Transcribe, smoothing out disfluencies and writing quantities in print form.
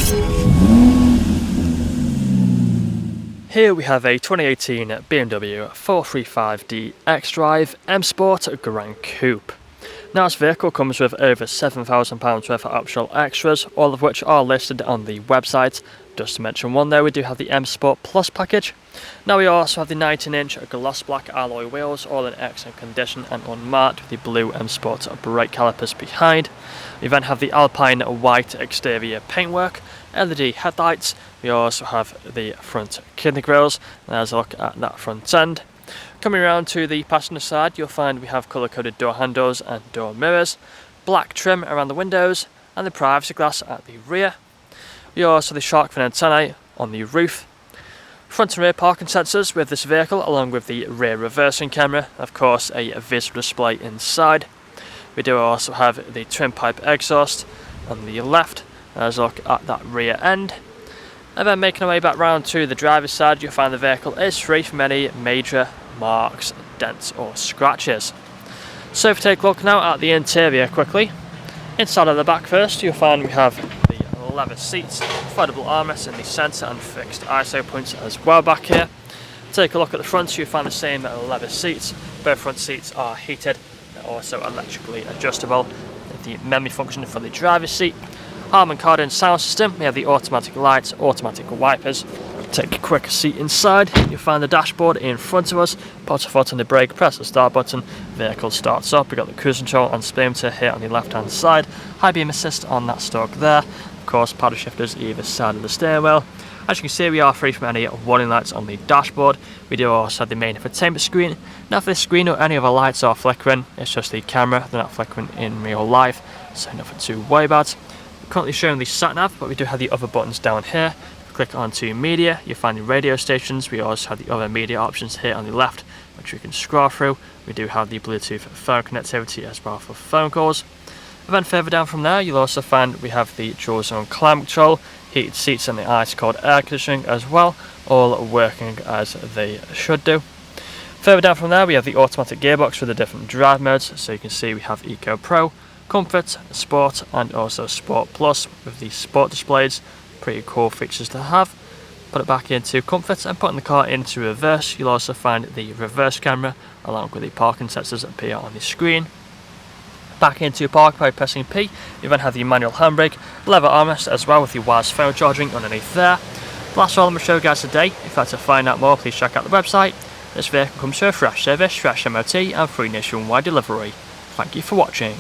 Here we have a 2018 BMW 435D XDRIVE M Sport GRAN Coupe. Now this vehicle comes with over £7,000 worth of optional extras, all of which are listed on the website. Just to mention one there, we do have the M Sport Plus package. Now we also have the 19-inch gloss black alloy wheels, all in excellent condition and unmarked, with the blue M Sport brake calipers behind. We then have the Alpine white exterior paintwork, LED headlights. We also have the front kidney grills. There's a look at that front end. Coming around to the passenger side, you'll find we have colour-coded door handles and door mirrors, black trim around the windows, and the privacy glass at the rear. We also have the shark fin antennae on the roof. Front and rear parking sensors with this vehicle, along with the rear reversing camera, of course a visual display inside. We do also have the twin pipe exhaust on the left. There's a look at that rear end. And then making our way back round to the driver's side, you'll find the vehicle is free from any major marks, dents or scratches. So if we take a look now at the interior quickly, inside of the back first, you'll find we have the leather seats, foldable armrests in the centre and fixed ISO points as well back here. Take a look at the front, you'll find the same leather seats. Both front seats are heated, they're also electrically adjustable. The memory function for the driver's seat. Harman Kardon sound system, we have the automatic lights, automatic wipers. Take a quick seat inside, you'll find the dashboard in front of us. Put a foot on the brake, press the start button, vehicle starts up. We've got the cruise control and speedometer here on the left hand side. High beam assist on that stalk there. Of course, paddle shifters either side of the steering wheel. As you can see, we are free from any warning lights on the dashboard. We do also have the main infotainment screen. Now for this screen or any other lights are flickering, it's just the camera, they're not flickering in real life, so nothing to worry about. We're currently showing the sat nav, but we do have the other buttons down here. Click onto media, you'll find the radio stations. We also have the other media options here on the left, which we can scroll through. We do have the Bluetooth phone connectivity as well for phone calls. And then further down from there, you'll also find we have the dual zone climate control, heated seats and the ice cold air conditioning as well, all working as they should do. Further down from there, we have the automatic gearbox for the different drive modes. So you can see we have Eco Pro, Comfort, Sport and also Sport Plus with the sport displays. Pretty cool features to have. Put it back into comfort and putting the car into reverse, you'll also find the reverse camera along with the parking sensors that appear on the screen. Back into park by pressing P, you then have the manual handbrake, leather armrest as well with the wireless phone charging underneath there. That's all I'm going to show you guys today. If you'd like to find out more, please check out the website. This vehicle comes with a fresh service, fresh MOT and free nationwide delivery. Thank you for watching.